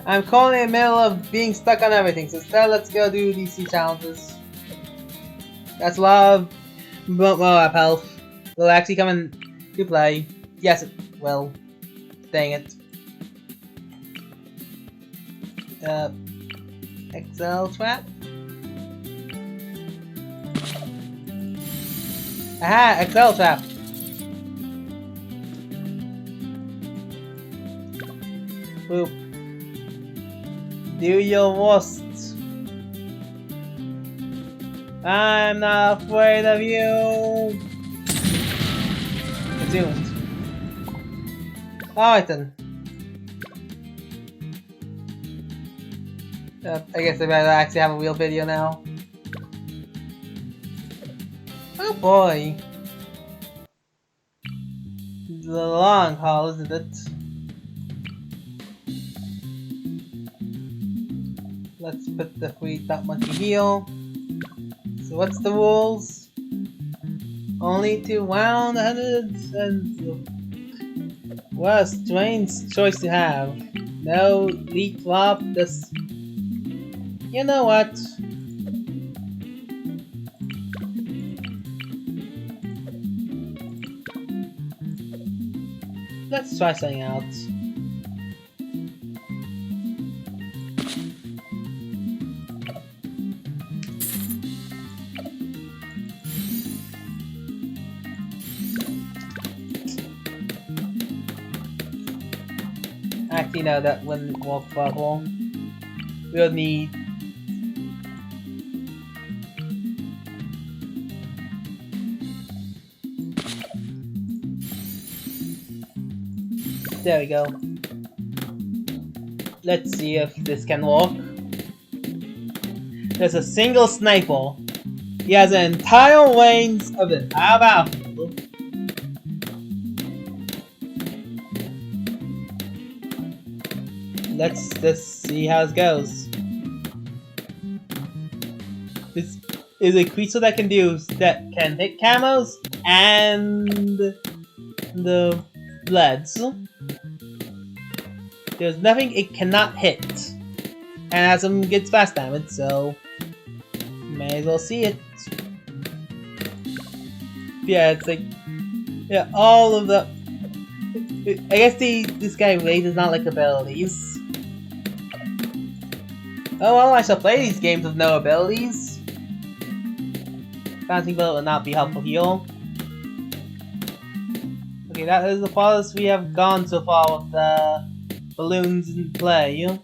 I'm currently in the middle of being stuck on everything, so instead let's go do these 2 challenges. That's a lot of Moab health. Will actually come into play. Yes, it will. Dang it. Excel trap? Aha! Excel trap! Boop. Do your worst. I'm not afraid of you! Consumed. Alright then. I guess I better actually have a real video now. Oh boy. The long haul, isn't it? Let's put the free top monkey heal. So what's the rules? Only to round hundreds and... What a strange choice to have. No lead flop, this... You know what? Let's try something out. Actually, no, that wouldn't work bubble. We'll need... There we go. Let's see if this can work. There's a single sniper. He has an entire range of an battlefield. Let's just see how it goes. This is a creature that can hit camos and the bloods. There's nothing it cannot hit. And has some good splash damage, so may as well see it. Yeah, it's like all of the I guess this guy really does not like abilities. Oh well, I shall play these games with no abilities. Bouncing bullet will not be helpful here. Okay, that is the farthest we have gone so far with the balloons in play.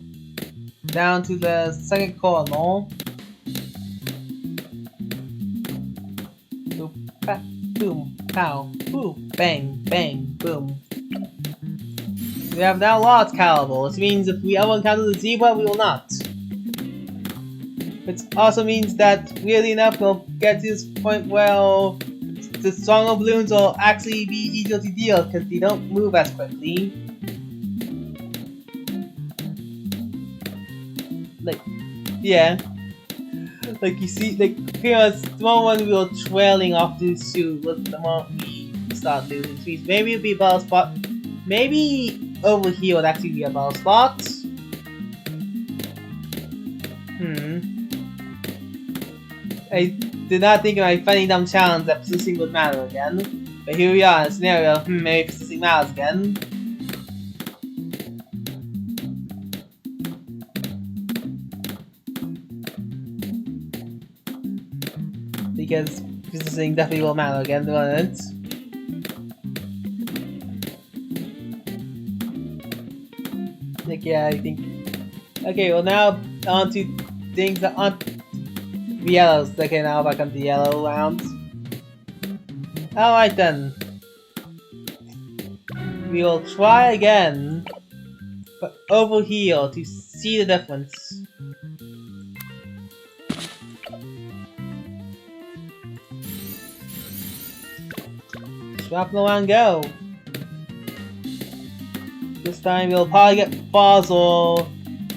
Down to the second corner. Boop, pat, boom, pow, boom, bang, bang, boom. We have now lost caliber, which means if we ever encounter the zebra, we will not. Which also means that, weirdly enough, we'll get to this point where the stronger balloons will actually be easier to deal because they don't move as quickly. Like, yeah. Like you see, like pretty much the moment we were trailing off this shoot was the moment we start losing speed. Maybe it'd be a battle spot. Maybe over here would actually be a battle spot. I did not think of my funny dumb challenge that persisting would matter again. But here we are in a scenario, maybe persisting matters again. Because persisting definitely will matter again, won't it? Like, yeah, I think... Okay, well now on to things that aren't the yellows. Okay, now back on the yellow rounds. Alright then. We will try again, but over here to see the difference. Shrapnel and go. This time we'll probably get Fossil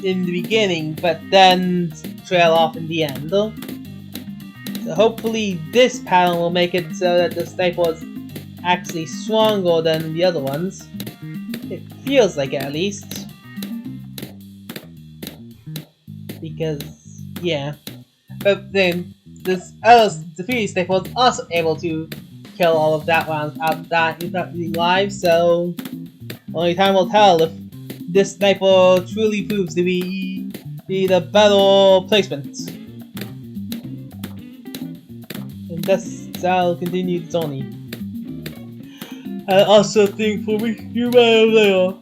in the beginning, but then trail off in the end. So hopefully this pattern will make it so that the sniper is actually stronger than the other ones. It feels like it, at least. Because, yeah. But then, this other defeating sniper was also able to kill all of that rounds out that without losing lives, so only time will tell if this sniper truly proves to be the better placement. And that'll continue the Sony. I also think for me, you might later.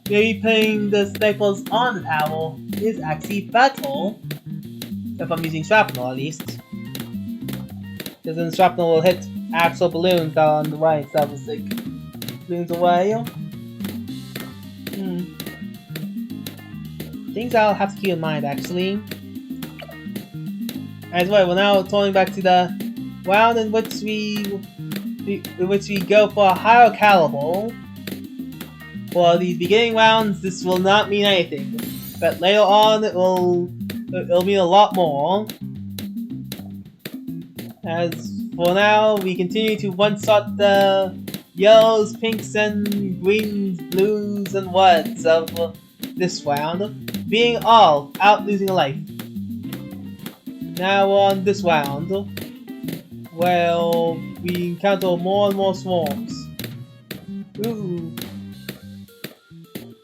Maybe putting the snipers on the tower is actually better. If I'm using shrapnel at least. Because then shrapnel will hit actual balloons on the right instead of like balloons away. Things I'll have to keep in mind actually. As well, we're now turning back to the round in which we go for a higher caliber. For these beginning rounds, this will not mean anything, but later on it'll mean a lot more. As for now, we continue to one-shot the yellows, pinks, and greens, blues, and reds of this round, being all out losing a life. Now on this round, well, we encounter more and more swarms. Ooh.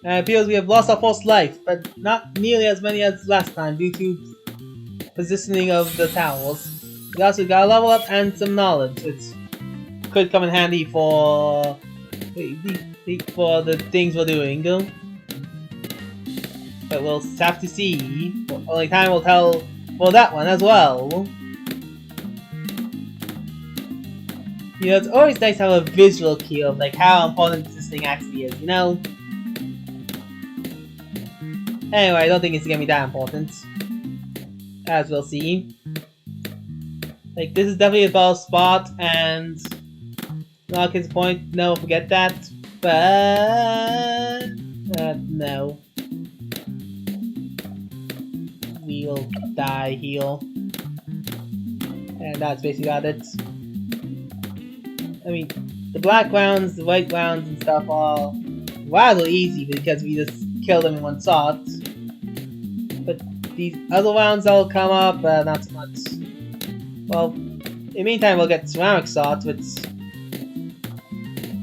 And it appears we have lost our first life, but not nearly as many as last time due to positioning of the towers. We also got a level up and some knowledge, which could come in handy for the things we're doing. But we'll have to see. Only time will tell for that one as well. You know, it's always nice to have a visual cue of like how important this thing actually is, you know? Anyway, I don't think it's gonna be that important. As we'll see. Like, this is definitely a ball spot, and not his point, no, forget that. But no. We'll die here. And that's basically about it. I mean, the black rounds, the white rounds and stuff are rather easy because we just kill them in one shot. But these other rounds that will come up, not so much. Well, in the meantime we'll get ceramic shots, which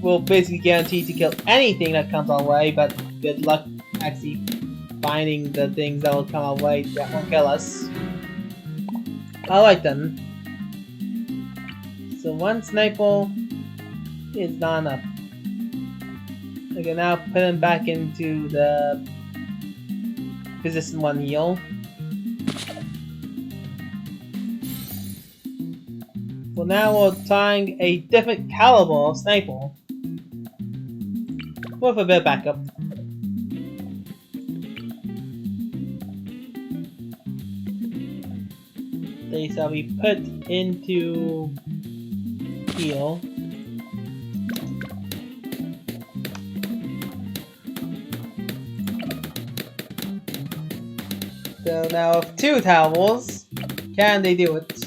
will basically guarantee to kill anything that comes our way, but good luck actually finding the things that will come our way that won't kill us. Alright then. So one sniper is not enough. I can now put him back into the position 1 heal. So now we're trying a different caliber of sniper with a bit of backup. They shall be put into heal. So now with 2 towers, can they do it?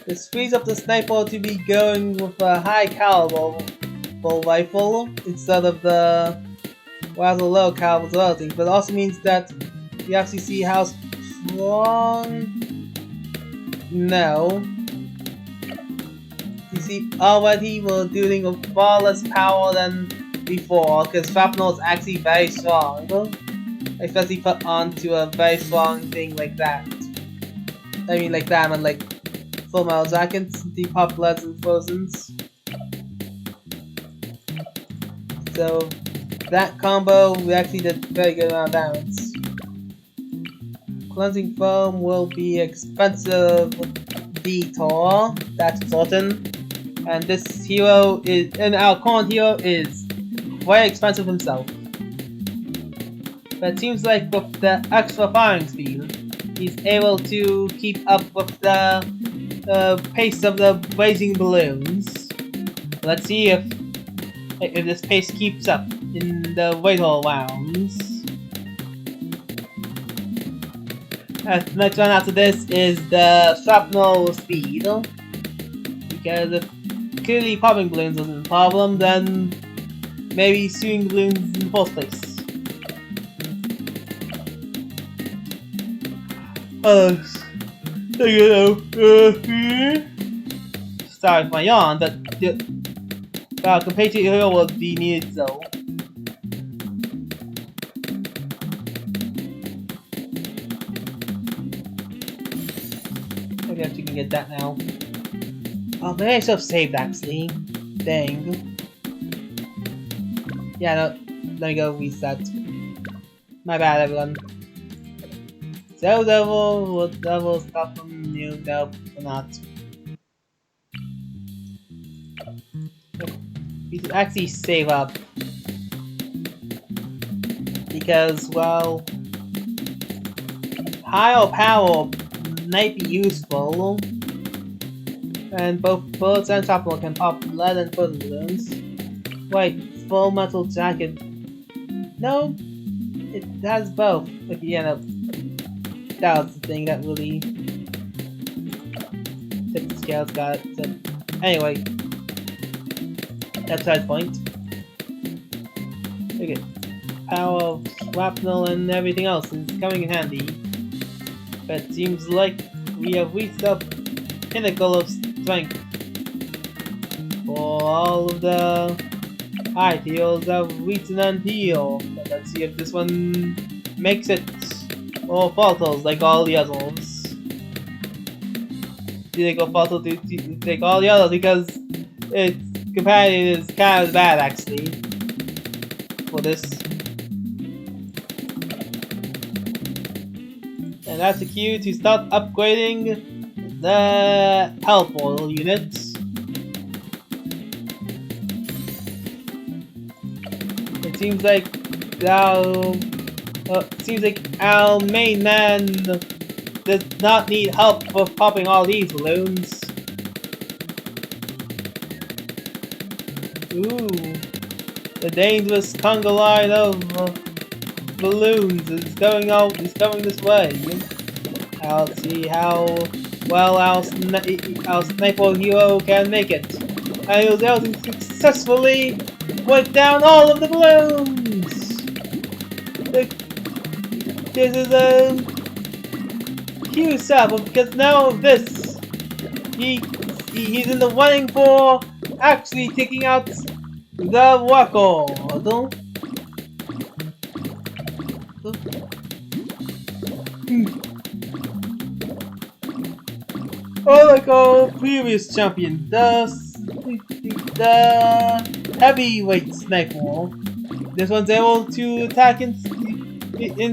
This frees up the sniper to be going with a high caliber rifle instead of the rather low caliber other things, but it also means that you actually see how strong. No. You see, already we're dealing with far less power than before, because shrapnel is actually very strong, especially put onto a very strong thing like that. I mean, like that, and like full metal jackets, deep pop bloods and frozens. So that combo, we actually did very good amount of damage. Cleansing foam will be expensive detour, that's certain. And this hero is, and our current hero is quite expensive himself. But it seems like with the extra firing speed, he's able to keep up with the pace of the blazing balloons. Let's see if this pace keeps up in the later rounds. The next one after this is the shrapnel speed. Because if clearly popping balloons wasn't a problem, then maybe shooting balloons in the first place. Sorry for my yawn, but compared to hero will be needed though. I guess you can get that now. Oh, maybe I should have saved actually. Dang. Yeah, no, let me go reset. My bad, everyone. So devil stop from you, no, or not. We should actually save up. Because, well, higher power might be useful. And both bullets and chopper can pop lead and foot balloons. Wait, full metal jacket. No, it has both. Like, yeah, no. That was the thing that really tipped the scales, got it. So, anyway, that's that point. Okay, power of shrapnel and everything else is coming in handy. But it seems like we have reached the pinnacle of strength for all of the ideals that reach an unheal. Let's see if this one makes it or falters like all the others. Do they go falter like all the others because its companion is kind of bad actually for this. And that's the cue to start upgrading the help oil units. It seems like our main man does not need help for popping all these balloons. Ooh, the dangerous conga line of balloons is going out. Is coming this way. I'll see how well our sniper hero can make it. And he was able to successfully wipe down all of the balloons. This is a huge sample because now of this, he's in the running for actually taking out the record. Or like our previous champion, the heavyweight sniper. This one's able to attack in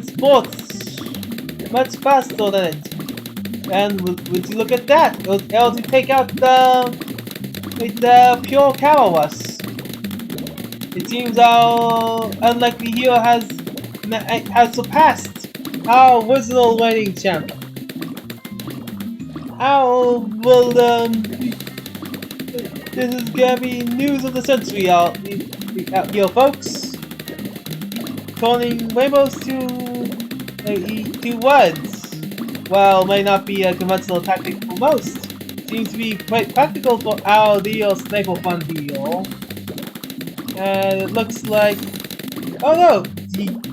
sports much faster than it. And would you look at that? It was able to take out the pure Kawawas. It seems our unlikely hero has surpassed our original reigning champ. How will this is gonna be news of the century out here, folks. Turning rainbows to words. While may not be a conventional tactic for most, seems to be quite practical for our deal sniper fun deal. And it looks like, oh no,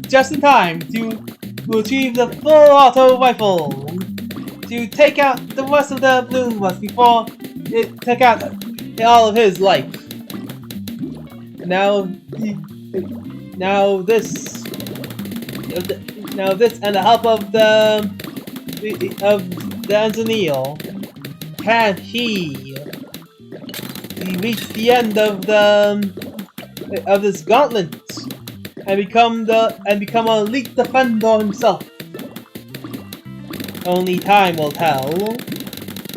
just in time to retrieve the full auto rifle to take out the rest of the balloon bus before it took out all of his life. Now this and the help of the engineer, can he reach the end of this gauntlet and become a elite defender himself? Only time will tell.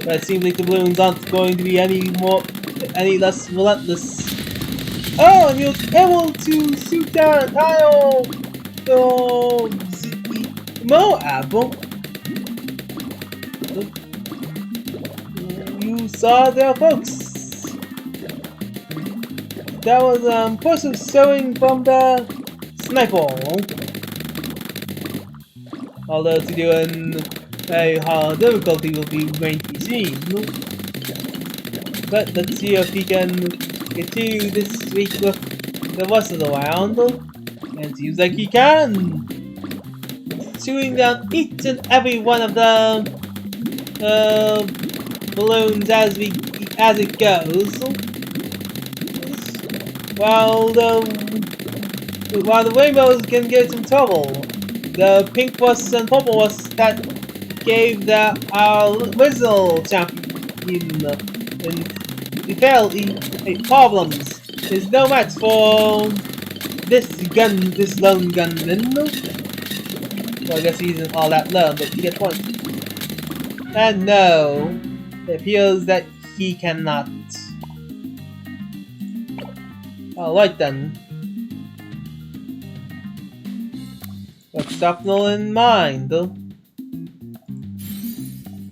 But it seems like the balloons aren't going to be any less relentless. Oh, and he was able to shoot down a tile Moab. You saw there, folks. That was impressive showing from the sniper. Although to do in a hard difficulty will be remain to be seen. But let's see if he can continue this week with the rest of the round, and it seems like he can, shooting down each and every one of the balloons as it goes, while the rainbows can get some trouble. The pink was and purple was that gave our original champion problems. There's no match for this lone gunman. Well, I guess he isn't all that lone, but you get the point. And no, it appears that he cannot. Alright then. Let's Shrapnel in mind.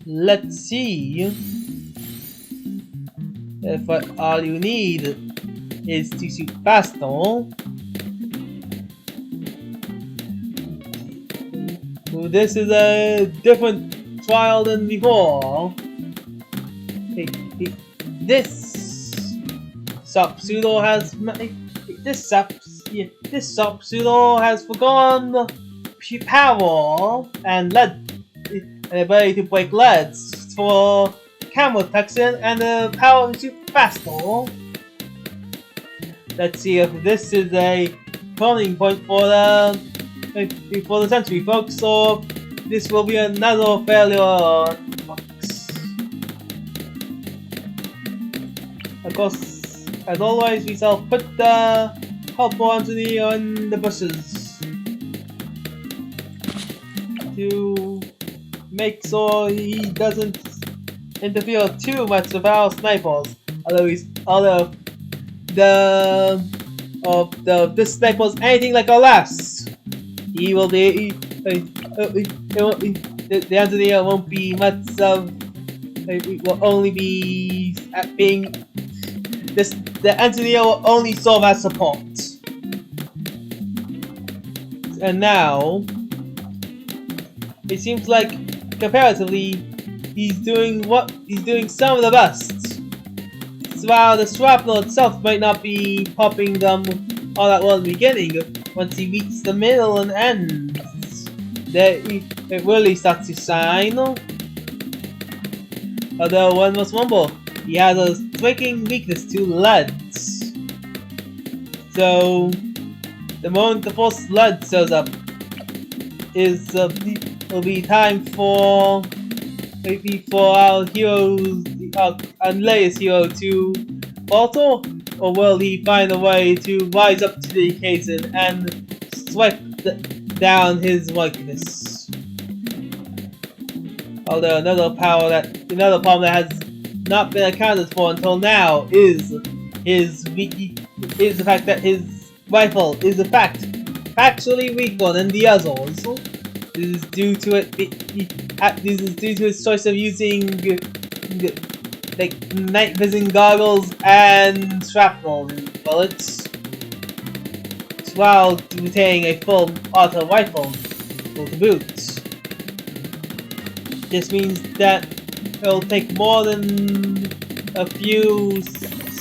Let's see if all you need is to shoot faster. This is a different trial than before. This Sub-Pseudo has this Sub-Pseudo has forgone power and the ability to break leads for camera protection and the power to shoot faster. Let's see if this is a turning point for the century, folks, or this will be another failure, folks. Of course, as always, we shall put the helper Anthony in the bushes to make sure he doesn't interfere too much with our snipers. Although this sniper's anything like our last, he will be the engineer won't be much of. It will only be at being this. The engineer will only serve as support. And now it seems like comparatively he's doing some of the best. While the shrapnel itself might not be popping them all at one beginning, once he reaches the middle and ends, it really starts to shine. Although one must remember, he has a striking weakness to leads. So the moment the first lead shows up, will be time for our heroes, our latest hero to falter, or will he find a way to rise up to the occasion and swipe down his weakness? Although another problem that has not been accounted for until now is the fact that his rifle is factually weaker than the others. This is due to his choice of using like night vision goggles and shrapnel bullets, while retaining a full auto rifle to boot. This means that it'll take more than a few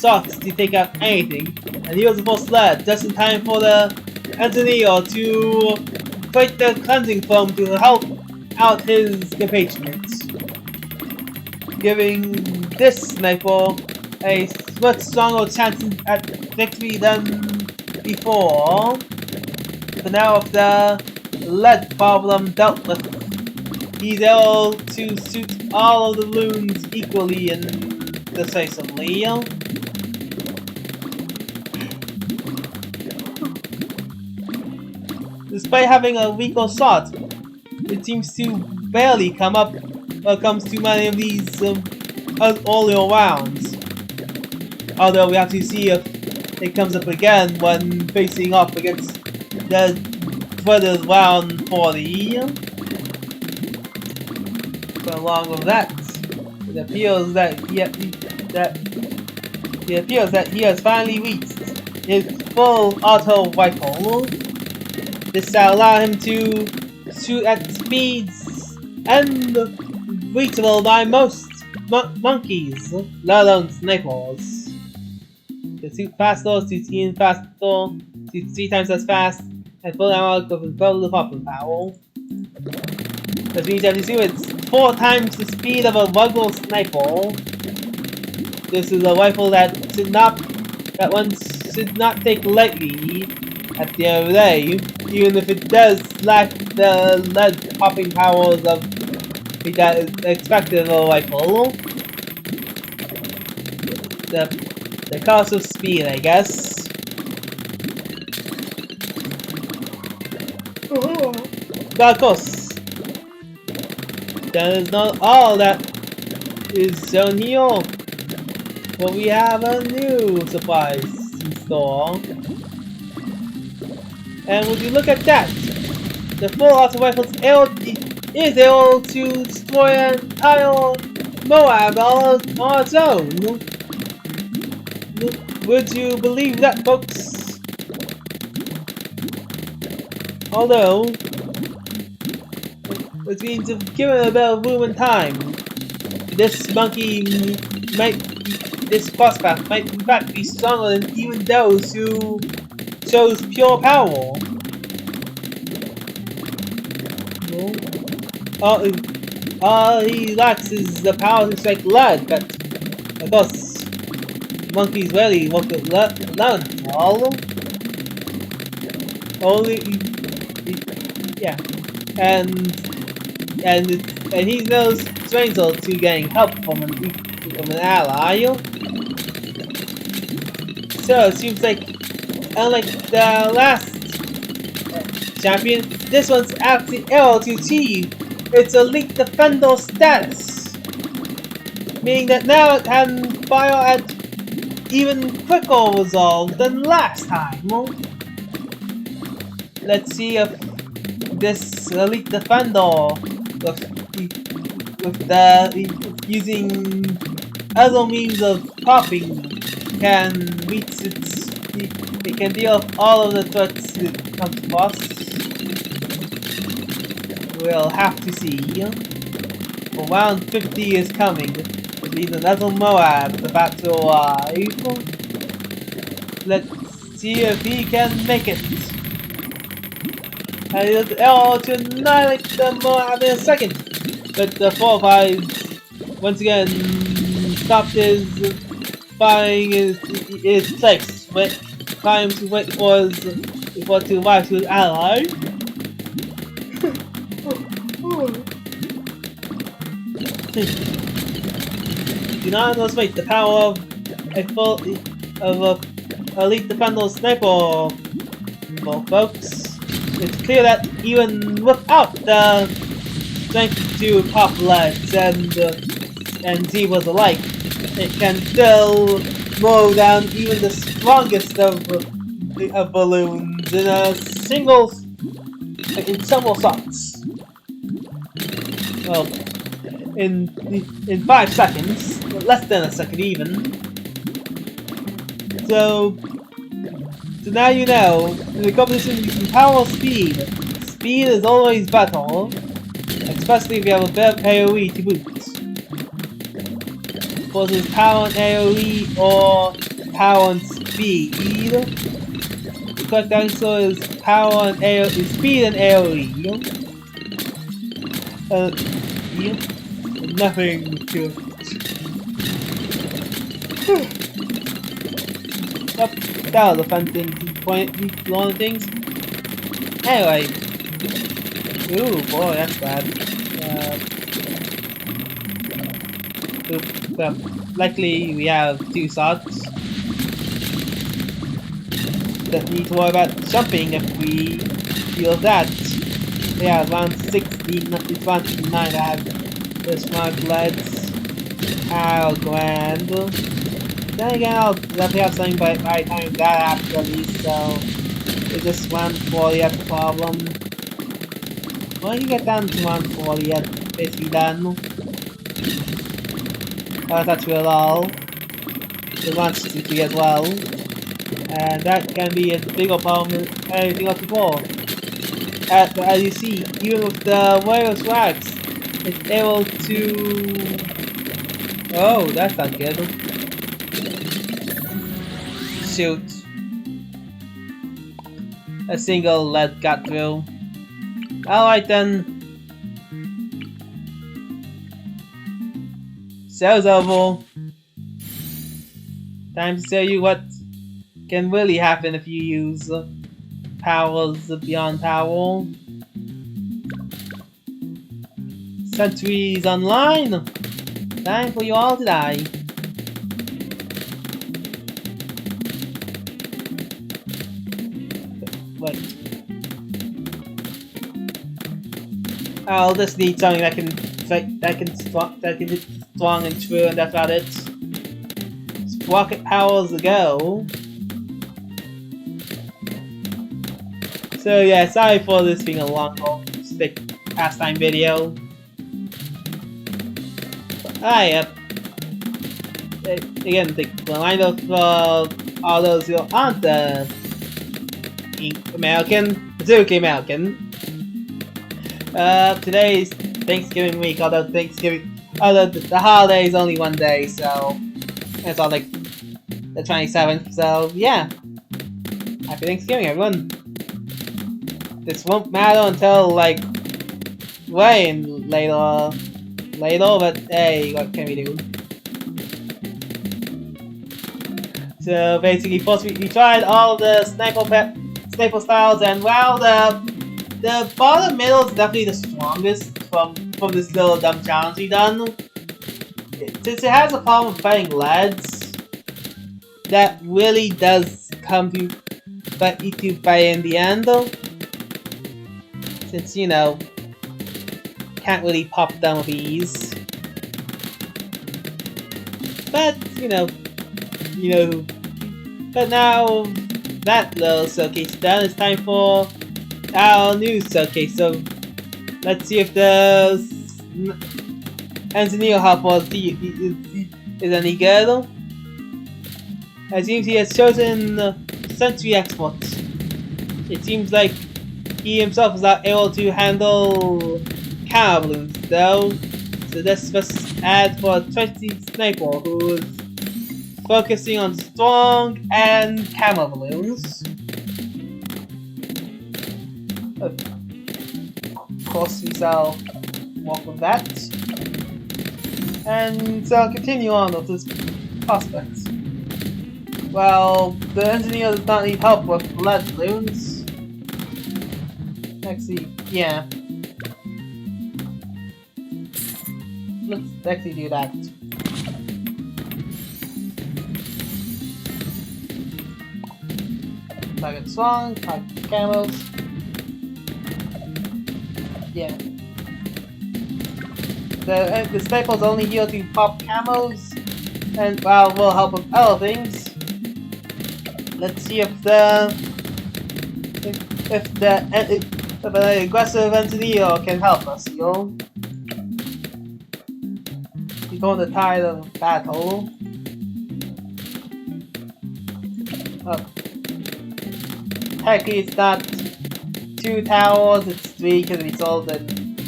shots to take out anything, and he was the first lad just in time for the engineer to create the cleansing foam to help out his compatriots, giving this sniper a much stronger chance at victory than before. But now with the lead problem dealt with, he's able to shoot all of the balloons equally and decisively. Despite having a weaker shot, it seems to barely come up when it comes to many of these earlier rounds. Although we have to see if it comes up again when facing off against the dreaded round 40. But along with that, it appears that he has finally reached his full auto rifle. This will allow him to shoot at speeds unreachable by most monkeys, let alone snipers. The suit faster, suits even faster, suits 3 times as fast, and full armor with double the popping power. That means that you see it's 4 times the speed of a regular sniper. This is a rifle that one should not take lightly at the end of the day, even if it does lack the lead popping powers of that is expected of a rifle. The cost of speed, I guess. But of course, that is not all that is shown here. But we have a new surprise in store. And when you look at that, the full auto rifle is able to destroy an entire Moab all on its own. Would you believe that, folks? Although, which means if given a bit of room and time, this crosspath might in fact be stronger than even those who chose pure power. All he lacks is the power to strike lead, but of course, monkeys rarely work with lead. Yeah, and he knows stranger to getting help from an ally. So it seems like, unlike the last champion, this one's actually able to achieve its elite defender status, meaning that now it can fire at even quicker resolve than last time. Let's see if this elite defender using other means of popping can reach it can deal with all of the threats it comes across. We'll have to see. For round 50 is coming, which means another Moab is about to arrive. Let's see if he can make it. And he'll be able to annihilate the Moab in a second. But the 4-5 once again stopped his firing his place. Time to wait for to arrive to his ally. Do not underestimate the power of a elite defender sniper, folks. It's clear that even without the strength to pop leads and zebras alike, it can still mow down even the strongest of balloons in several shots. Well, in 5 seconds, less than a second even. So now you know, in the competition between power and speed, speed is always better, especially if you have a better AoE to boot. Versus power and AoE or power and speed. The correct answer is power and AoE, speed and AoE. Nothing to it. That was a fun thing to point on things. Anyway. Ooh, boy, that's bad. Well, luckily we have 2 shots. Don't need to worry about jumping if we feel that. Yeah, round 16, it's round 9 I have the smart leads. How grand. Then again, I'll definitely have something by the time that happens at least, so it's just round 40 at the problem. When you get down to round 40, it's basically done. That's real all. The round 60 as well. And that can be a bigger problem than anything else before. As you see, even with the wireless racks, it's able to... Oh, that's not good. shoot. A single lead got through. Alright then. Show's over. Time to show you what can really happen if you use powers beyond power. Sentries online! Time for you all to die. Wait. I'll just need something that can hit strong and true, and that's about it. Rocket powers to go. So yeah, sorry for this being a long stick pastime video. Yep. Again, the reminder for all those who aren't American, Pacific American. Today's Thanksgiving week, although the holiday's only one day, so it's all like the 27th, so yeah. Happy Thanksgiving, everyone. This won't matter until like way later, but hey, what can we do? So basically, first we tried all the sniper styles, and well, the bottom middle is definitely the strongest from this little dumb challenge we done. Since it has a problem with fighting leads, that really does come to bite you to fight in the end, though. Since, you know, can't really pop them with ease. But, you know, but now that little showcase is done, it's time for our new showcase. So let's see if the engineer helper is any good. It seems he has chosen Sentry Export. It seems like he himself is not able to handle camera balloons though. So this must add for a trusty sniper who is focusing on strong and camera balloons. Of course we shall work with that. And so continue on with this prospect. Well, the engineer does not need help with lead balloons. Actually, yeah. Let's actually do that. Target strong, target camos. Yeah. The staples only here to pop camos, and well, will help with other things. Let's see if an aggressive engineer can help us, yo. Before the tide of battle. Oh. Technically, it's not 2 towers, it's 3 because we sold it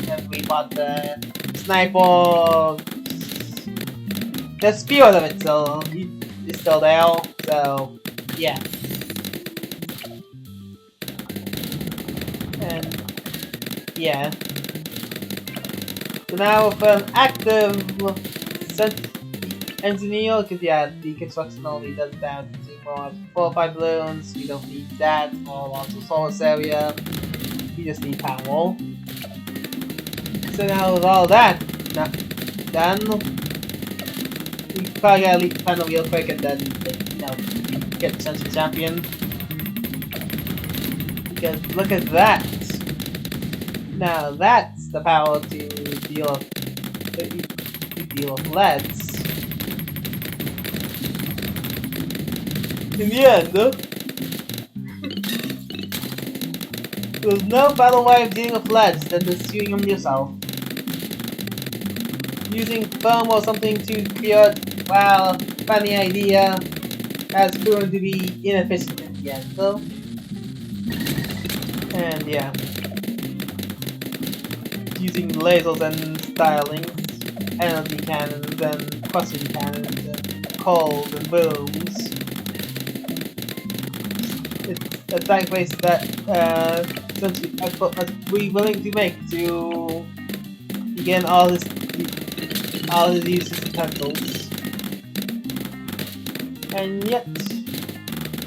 and we bought the sniper. The spirit of it, so it's still there, so yeah. And yeah. So now with an active engineer, because yeah, the construction only does that. 4 or 5 balloons, we don't need that for lots of source area. We just need power. So now with all that done, we probably gotta leave the panel real quick and then, you know, get the Century Champion. Because look at that! Now that's the power to deal with leads. In the end, there's no better way of dealing with leads than just shooting them yourself. Using foam or something to create, well, funny idea has proven to be inefficient in the end, though. And yeah. Using lasers and stylings, energy cannons and crushing cannons and calls and booms. It's a sacrifice that essentially expert must be willing to make to begin all his useless utensils. And yet,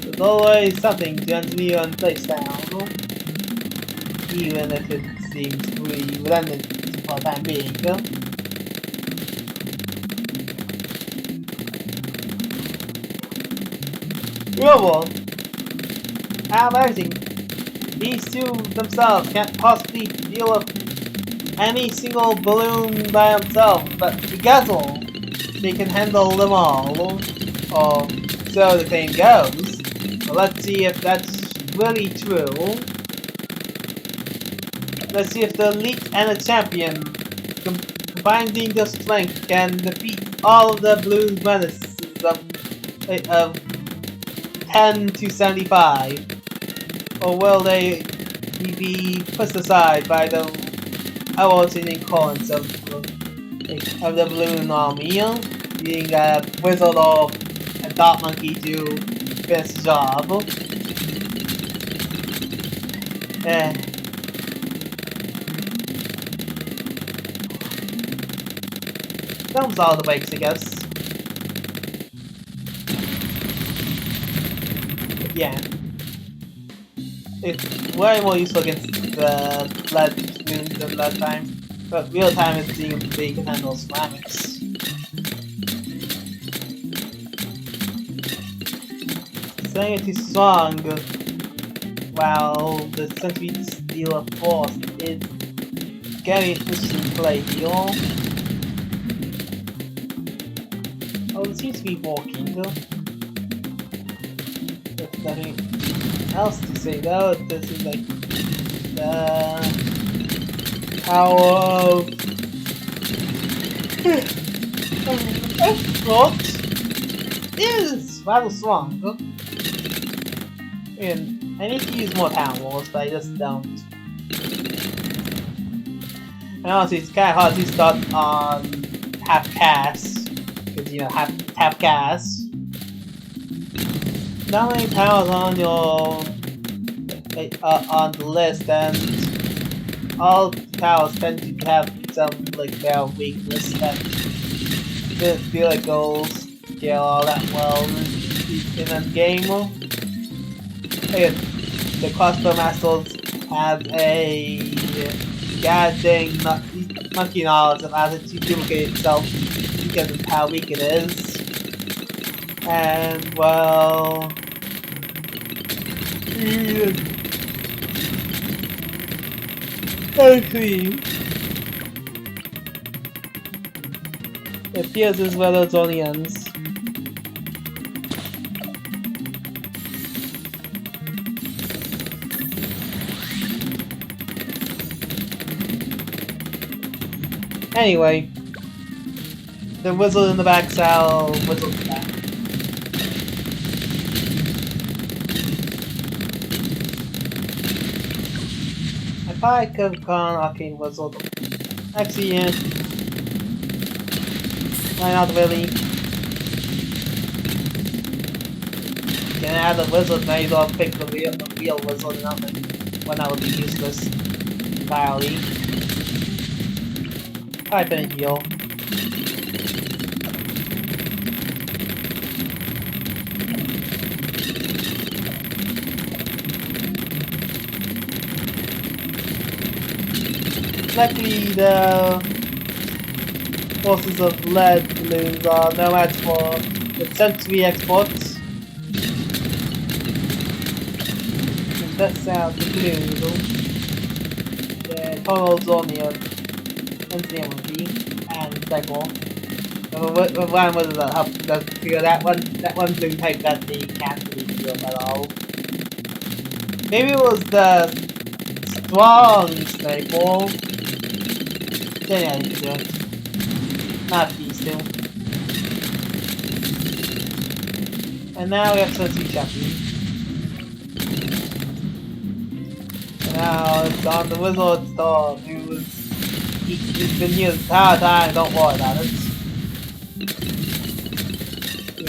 there's always something to engineer and place down, even if it seems pretty redundant for the time being. Global! Out of everything, these two themselves can't possibly deal with any single balloon by themselves, but together they can handle them all. Or so the claim goes. But let's see if that's really true. Let's see if the elite and the champion, combining their strength, can defeat all of the balloon menaces of 10 to 75. Or will they be pushed aside by the overwhelming currents of the balloon army, being a wizard or a dark monkey to finish the job? Those are the breaks, I guess. But yeah. It's way more useful against the lead balloons than last time. But real time is seeing if they can handle ceramics. Saying it is strong while the century stealer force is very interesting play here. Oh, it seems to be walking though. There's nothing else to say though. This is like the power of effort is rather strong. And I need to use more power walls, but I just don't. And honestly, it's kind of hard to start on half cast, because you know half cast. Not many powers on your on the list, and all powers tend to have some like their weakness that didn't feel like goals scale all that well in a game. The crossbow masters have a goddamn monkey knowledge of how to duplicate itself because of how weak it is. And well, actually, it appears as well as only ends. Anyway, the wizard in the back cell, wizard in the back. I probably could have gone arcane wizard. Actually, yeah. Why not really? You can add a wizard, now you don't pick the real wizard, not when that would be useless entirely. I've been a heal. Luckily, the forces of lead balloons are no match for the sensory exports. And that's out the blue. The Coral Zornia. And cycle. One was that figure that one blue type that they can't really feel at all. Maybe it was the strong cycle. Then yeah, you can do it. Not these two. And now we have Sensory Champion. And now it's on the wizard store who He's been here the entire time, don't worry about it.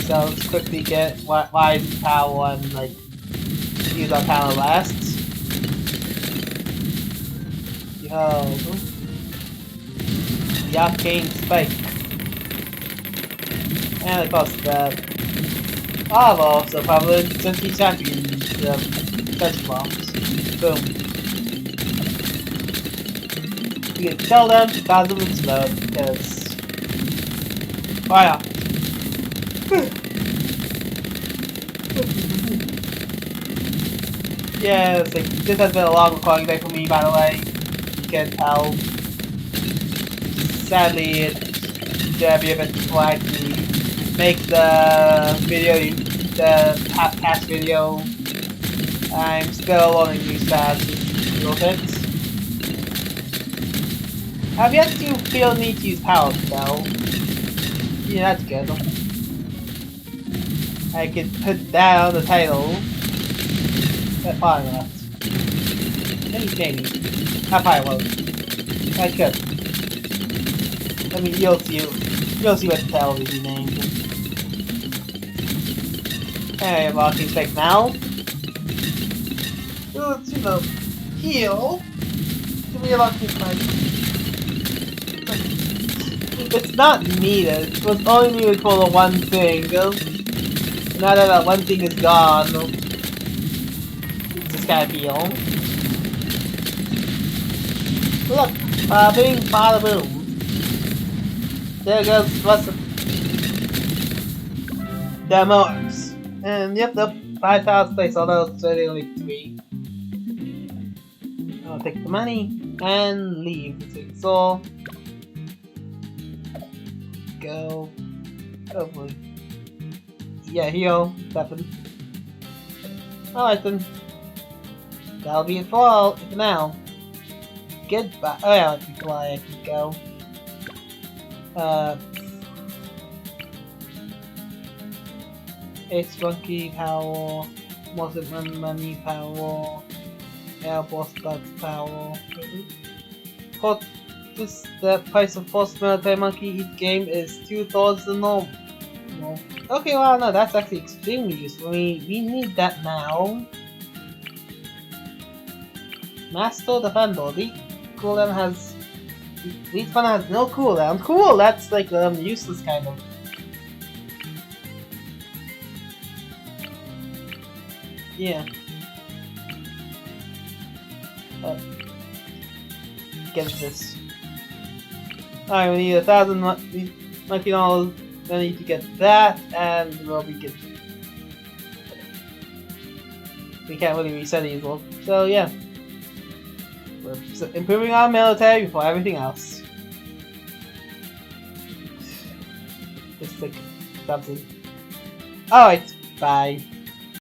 So let's quickly get wise power and like Use our power blasts. Yo. The arcane spike. And of course the Arvo, so probably 20 champions, touch bombs. Boom. You can kill them because of its load, because fire. Yeah, it's like, this has been a long recording day for me, by the way. You can tell. Sadly, it's gonna be a bit before I can make the video, the past video. I'm still learning new stats a little bit. I've yet to feel the need to use power though. Yeah, that's good. I can put down the title. That's fine enough. Maybe. That probably won't. I could. I mean, you'll see what the title will be named. Hey, walking back now. Let's, heal. Give me a lucky fight. It's not needed. It was only needed for the one thing. Now that that one thing is gone, just gotta heal. Look, bing, bada boom. There goes what's the demos. And yep, the 5,000 place, although it's only 3. I'll take the money and leave. So go. Hopefully. Yeah, heal. Weapon. Alright then. That'll be it for now. Goodbye. Oh yeah, before I can go. It's Monkey Power. Wasn't Money Power. Yeah, Boss Bugs Power. For this, the price of Force Military Monkey each game is $2 the norm. Okay, well, no, that's actually extremely useful. We need that now. Master Defender. The cooldown has. Each one has no cooldown. Cool! That's like useless kind of. Yeah. Get this. Alright, we need 1,000 monkey dollars. Then we need to get that, and we'll be good. We can't really reset these ones. So yeah. We're improving our military before everything else. Just like something. Alright, bye.